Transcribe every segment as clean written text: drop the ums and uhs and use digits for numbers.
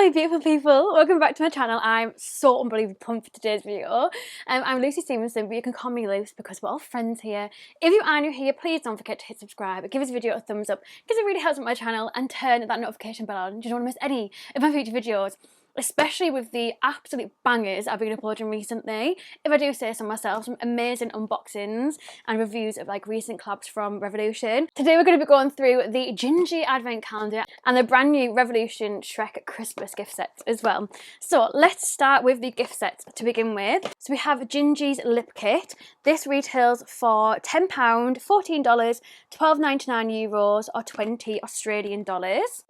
Hello beautiful people, welcome back to my channel. I'm so unbelievably pumped for today's video. I'm Luce Stephenson, but you can call me Luce because we're all friends here. If you are new here, please don't forget to hit subscribe, give this video a thumbs up because it really helps with my channel, and turn that notification bell on. You don't want to miss any of my future videos, especially with the absolute bangers I've been uploading recently. If I do say so myself, some amazing unboxings and reviews of like recent collabs from Revolution. Today we're going to be going through the Gingy advent calendar and the brand new Revolution Shrek Christmas gift sets as well. So let's start with the gift sets to begin with. So we have Gingy's lip kit. This retails for £10, $14, €12.99 or 20 Australian dollars.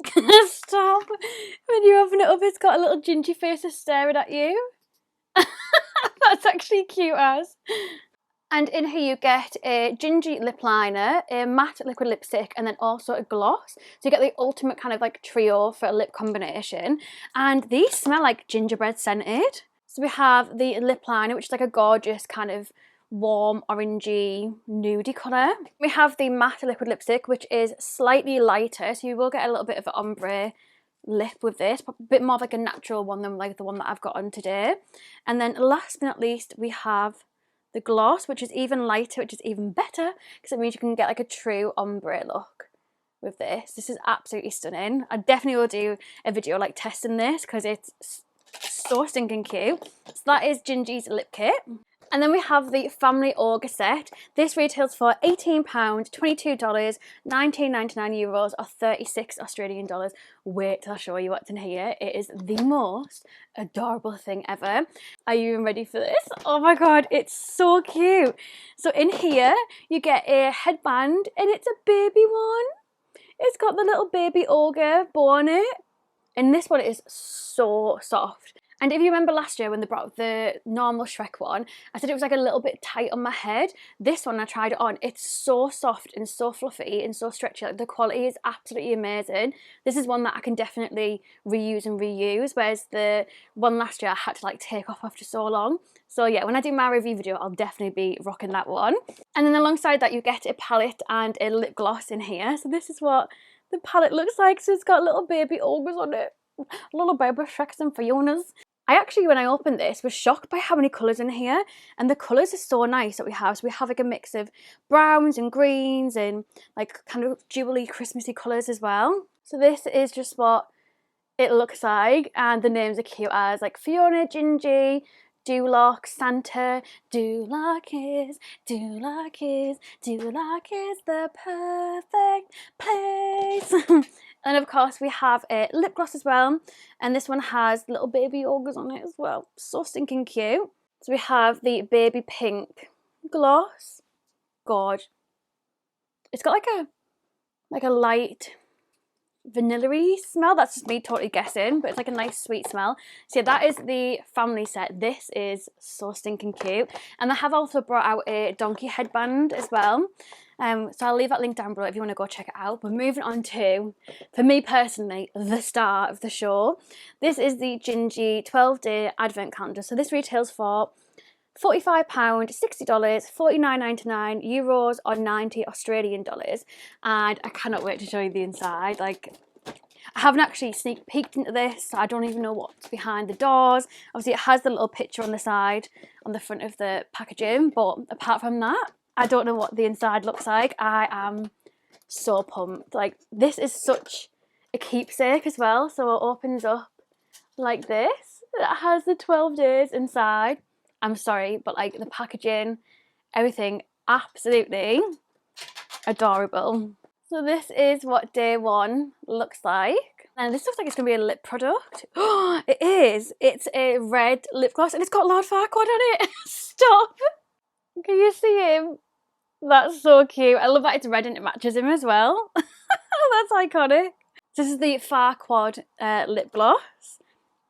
Stop! When you open it up, it's got a little Gingy face staring at you. That's actually cute as. And in here you get a Gingy lip liner, a matte liquid lipstick, and then also a gloss. So you get the ultimate kind of like trio for a lip combination. And these smell like gingerbread scented. So we have the lip liner, which is like a gorgeous kind of warm orangey nudie colour. We have the matte liquid lipstick, which is slightly lighter, so you will get a little bit of an ombre lip with this, a bit more of like a natural one than like the one that I've got on today. And then last but not least, we have the gloss, which is even lighter, which is even better because it means you can get like a true ombre look with this. This is absolutely stunning. I definitely will do a video like testing this because it's so stinking cute. So that is Gingy's lip kit. And then we have the family Ogre set. This retails for £18, $22, €19.99 or 36 Australian dollars. Wait till I show you what's in here. It is the most adorable thing ever. Are you even ready for this? Oh my god, it's so cute. So in here you get a headband and it's a baby one. It's got the little baby ogre bow on it. And this one is so soft. And if you remember last year when they brought the normal Shrek one, I said it was like a little bit tight on my head. This one, I tried it on, it's so soft and so fluffy and so stretchy. Like, the quality is absolutely amazing. This is one that I can definitely reuse and reuse, whereas the one last year I had to like take off after so long. So yeah, when I do my review video, I'll definitely be rocking that one. And then alongside that, you get a palette and a lip gloss in here. So this is what the palette looks like. So it's got little baby ogres on it. Little baby Shreks and Fionas. I actually, when I opened this, was shocked by how many colours in here, and the colours are so nice that we have. So we have like a mix of browns and greens and like kind of jewelry Christmassy colours as well. So this is just what it looks like, and the names are cute as like Fiona, Gingy, Duloc, Santa, Duloc is the perfect place. And of course we have a lip gloss as well, and this one has little baby ogres on it as well. So stinking cute. So we have the baby pink gloss. Gorge. It's got like a light vanilla-y smell. That's just me totally guessing, but it's like a nice sweet smell. So yeah, that is the family set. This is so stinking cute. And they have also brought out a donkey headband as well. So I'll leave that link down below if you want to go check it out. But moving on to, for me personally, the star of the show. This is the Gingy 12-day advent calendar. So this retails for £45, $60, €49.99 or 90 Australian dollars. And I cannot wait to show you the inside. Like, I haven't actually sneak peeked into this, so I don't even know what's behind the doors. Obviously it has the little picture on the side, on the front of the packaging, but apart from that, I don't know what the inside looks like. I am so pumped. Like, this is such a keepsake as well. So it opens up like this. It has the 12 days inside. I'm sorry, but like the packaging, everything, absolutely adorable. So this is what day one looks like. And this looks like it's going to be a lip product. Oh, it is. It's a red lip gloss and it's got Lord Farquaad on it. Stop. Can you see him? That's so cute. I love that it's red and it matches him as well. That's iconic. This is the Farquaad lip gloss.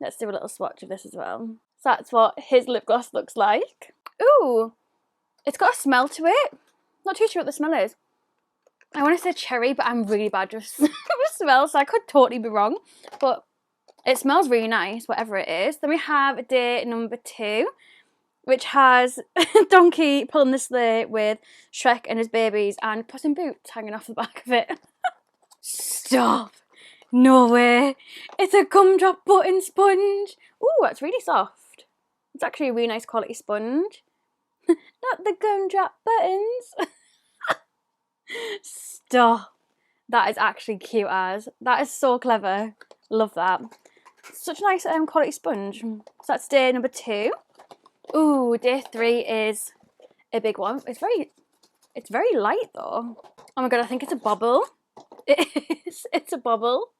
Let's do a little swatch of this as well. So that's what his lip gloss looks like. Ooh, it's got a smell to it. Not too sure what the smell is. I want to say cherry, but I'm really bad with smell, so I could totally be wrong. But it smells really nice, whatever it is. Then we have day number 2, which has Donkey pulling the sleigh with Shrek and his babies and Puss in Boots hanging off the back of it. Stop. No way. It's a gumdrop button sponge. Ooh, that's really soft. It's actually a really nice quality sponge. Not the gumdrop buttons. Stop. That is actually cute as. That is so clever. Love that. Such a nice quality sponge. So that's day number 2. Ooh, day 3 is a big one. It's very light though. Oh my god, I think it's a bobble. It is. It's a bobble.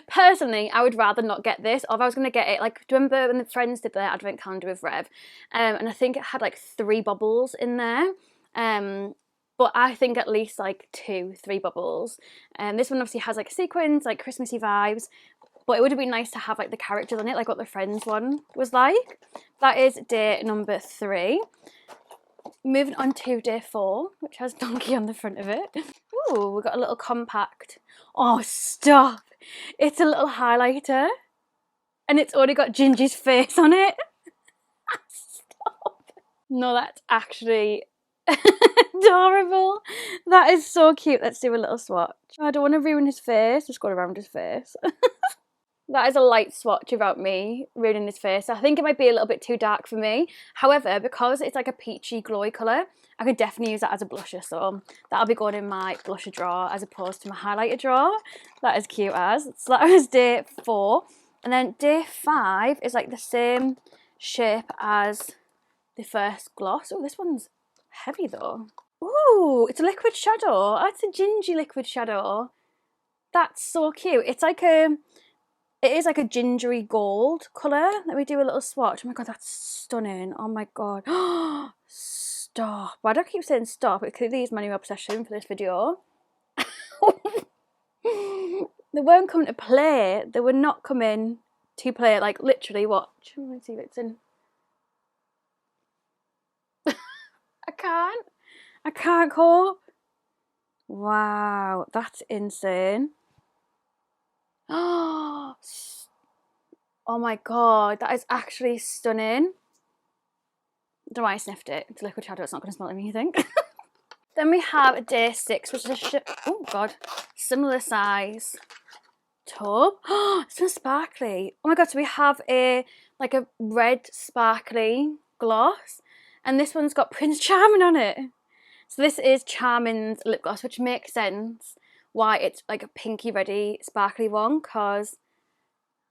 Personally, I would rather not get this, or if I was going to get it, like, do you remember when the friends did their advent calendar with Rev? And I think it had like 3 bubbles in there. But I think at least like 2-3 bubbles. This one obviously has like sequins, like Christmassy vibes, but it would have been nice to have like the characters on it, like what the friends one was like. That is day number 3. Moving on to day 4, which has Donkey on the front of it. Ooh, we've got a little compact. Oh, stop. It's a little highlighter. And it's already got Gingy's face on it. Stop. No, that's actually adorable. That is so cute. Let's do a little swatch. I don't want to ruin his face. Just go around his face. That is a light swatch about me ruining his face. I think it might be a little bit too dark for me. However, because it's like a peachy glowy colour, I could definitely use that as a blusher. So that'll be going in my blusher drawer as opposed to my highlighter drawer. That is cute as. So that was day 4. And then day 5 is like the same shape as the first gloss. Oh, this one's heavy though. Ooh, it's a liquid shadow. Oh, it's a Gingy liquid shadow. That's so cute. It's like it is like a gingery gold colour. Let me do a little swatch. Oh my god, that's stunning. Oh my god. Stop. Why do I keep saying stop? It clearly is my new obsession for this video. They weren't coming to play. They were not coming to play. Like, literally, watch. Let me see if it's in. I can't cope. Wow, that's insane. Oh my god, that is actually stunning. I don't know why I sniffed it. It's a liquid shadow, it's not going to smell like anything. Then we have day 6, which is a oh god, similar size tub. Oh, it smells sparkly. Oh my god, so we have a like a red sparkly gloss, and this one's got Prince Charming on it. So this is Charming's lip gloss, which makes sense why it's like a pinky reddy sparkly one, because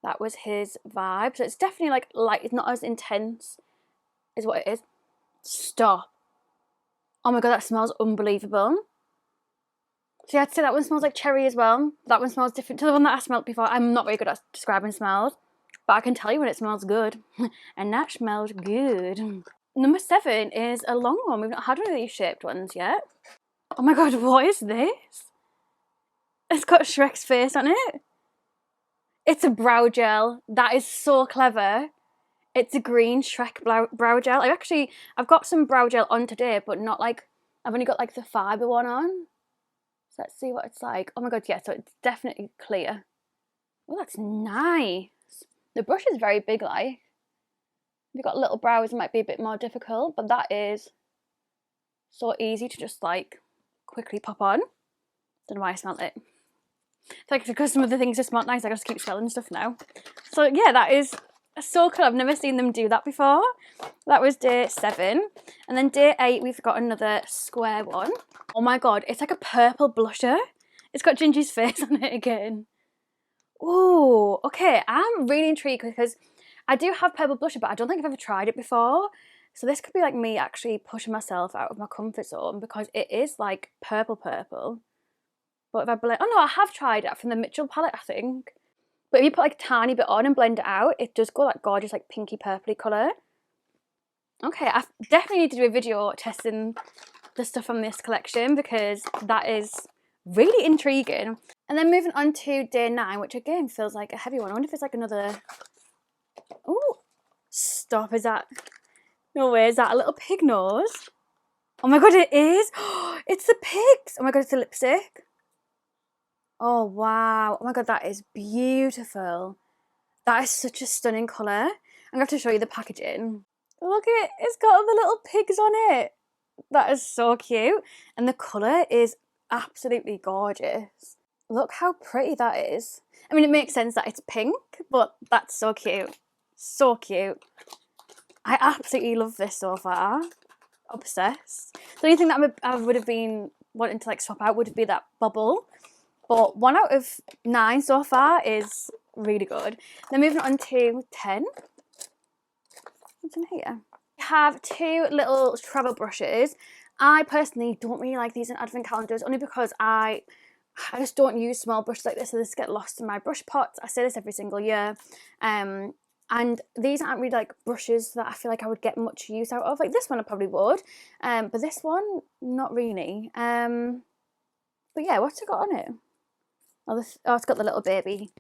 that was his vibe. So it's definitely like light. It's not as intense is what it is. Stop. Oh my god, that smells unbelievable. So yeah, I'd say that one smells like cherry as well. That one smells different to the one that I smelled before. I'm not very good at describing smells, but I can tell you when it smells good. And that smells good. Number 7 is a long one. We've not had one of these shaped ones yet. Oh my god, what is this? It's got Shrek's face on it. It's a brow gel. That is so clever. It's a green Shrek brow gel. I've got some brow gel on today, but not like, I've only got like the fibre one on. So let's see what it's like. Oh my god, yeah, so it's definitely clear. Oh, that's nice. The brush is very big, like. If you've got little brows, it might be a bit more difficult, but that is so easy to just like quickly pop on. Don't know why I smelled it. It's like because some of the things just smell nice, I just keep smelling stuff now. So yeah, that is so cool. I've never seen them do that before. That was day 7. And then day 8, we've got another square one. Oh my god, it's like a purple blusher. It's got Gingy's face on it again. Oh, okay. I'm really intrigued because I do have purple blusher, but I don't think I've ever tried it before. So this could be like me actually pushing myself out of my comfort zone, because it is like purple. But if I blend, oh no, I have tried it from the Mitchell palette, I think. But if you put like a tiny bit on and blend it out, it does go like gorgeous, like pinky purpley colour. Okay, I definitely need to do a video testing the stuff from this collection, because that is really intriguing. And then moving on to day 9, which again feels like a heavy one. I wonder if it's like another, oh, stop, is that, no way, is that a little pig nose? Oh my god, it is. It's the pigs. Oh my god, it's a lipstick. Oh wow, oh my god, that is beautiful. That is such a stunning colour. I'm gonna have to show you the packaging. Look at it, it's got all the little pigs on it. That is so cute. And the colour is absolutely gorgeous. Look how pretty that is. I mean, it makes sense that it's pink, but that's so cute. So cute. I absolutely love this so far. Obsessed. The only thing that I would have been wanting to like swap out would be that bubble. But 1 out of 9 so far is really good. Then moving on to 10. What's in here? We have 2 little travel brushes. I personally don't really like these in advent calendars, only because I just don't use small brushes like this, so this get lost in my brush pots. I say this every single year. And these aren't really like brushes that I feel like I would get much use out of. Like this one I probably would, but this one, not really. But yeah, what's it got on it? Oh, it's got the little baby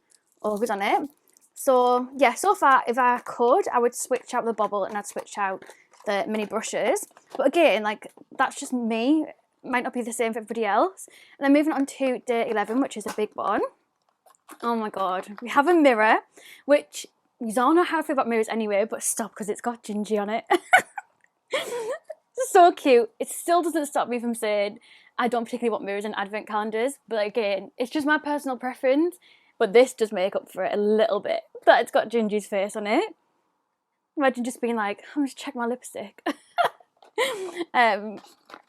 ogres on it. So yeah, so far, if I could, I would switch out the bubble and I'd switch out the mini brushes. But again, like, that's just me. It might not be the same for everybody else. And then moving on to day 11, which is a big one. Oh my God. We have a mirror, which you all know how I feel about mirrors anyway, but stop, because it's got Gingy on it. So cute. It still doesn't stop me from saying I don't particularly want mirrors in advent calendars, but again, it's just my personal preference. But this does make up for it a little bit, that it's got Gingy's face on it. Imagine just being like, I'm just check my lipstick.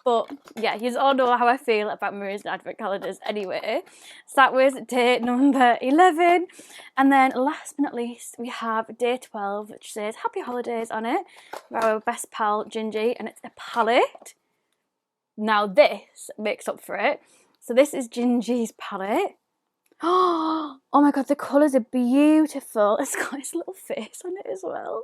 But yeah, you all know how I feel about mirrors and advent calendars anyway. So that was day number 11. And then last but not least, we have day 12, which says Happy Holidays on it, for our best pal Gingy, and it's a palette. Now this makes up for it. So this is Gingy's palette. Oh my God, the colours are beautiful. It's got his little face on it as well.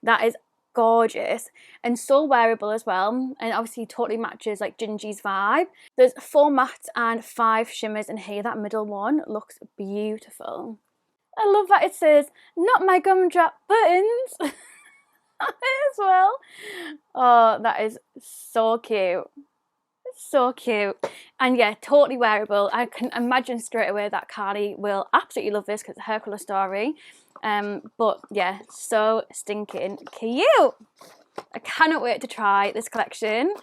That is gorgeous and so wearable as well, and obviously totally matches like Gingy's vibe. There's 4 mattes and 5 shimmers in here. That middle one looks beautiful. I love that it says not my gumdrop buttons as well. Oh, that is so cute. So cute. And yeah, totally wearable. I can imagine straight away that Carly will absolutely love this because it's her colour story. But yeah, so stinking cute. I cannot wait to try this collection.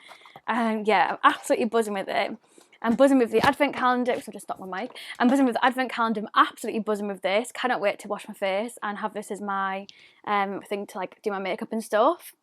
Yeah, I'm absolutely buzzing with it. I'm buzzing with the advent calendar. So I've just stopped my mic. I'm buzzing with the advent calendar. I'm absolutely buzzing with this. Cannot wait to wash my face and have this as my thing to like do my makeup and stuff.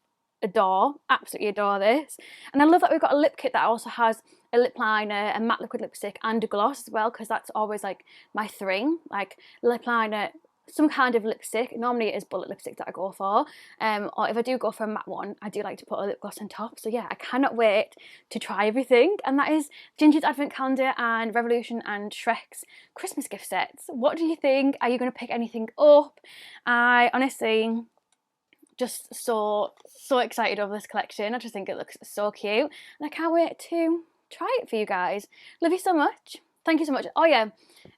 Absolutely adore this. And I love that we've got a lip kit that also has a lip liner, a matte liquid lipstick and a gloss as well, because that's always like my thing, like lip liner, some kind of lipstick. Normally it is bullet lipstick that I go for, or if I do go for a matte one, I do like to put a lip gloss on top. So yeah, I cannot wait to try everything. And that is Gingy's advent calendar and Revolution and Shrek's Christmas gift sets. What do you think? Are you going to pick anything up? I honestly just so excited over this collection. I just think it looks so cute and I can't wait to try it for you guys. Love you so much. Thank you so much. Oh yeah,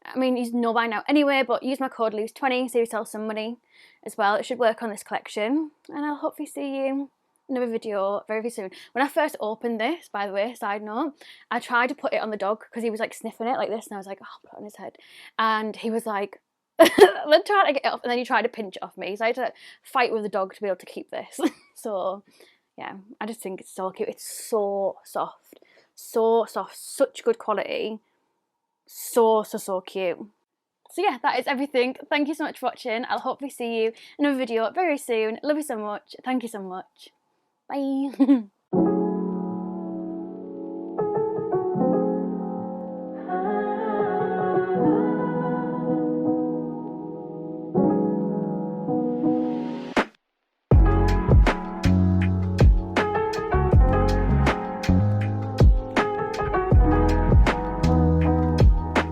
I mean, you know by now anyway, but use my code LUCE20 so you sell some money as well. It should work on this collection, and I'll hopefully see you in another video very, very soon. When I first opened this, by the way, side note, I tried to put it on the dog because he was like sniffing it like this, and I was like, oh, I'll put it on his head, and he was like then trying to get it off, and then he tried to pinch it off me, so I had to fight with the dog to be able to keep this. So yeah, I just think it's so cute. It's so soft, such good quality, so cute. So yeah, that is everything. Thank you so much for watching. I'll hopefully see you in another video very soon. Love you so much. Thank you so much. Bye.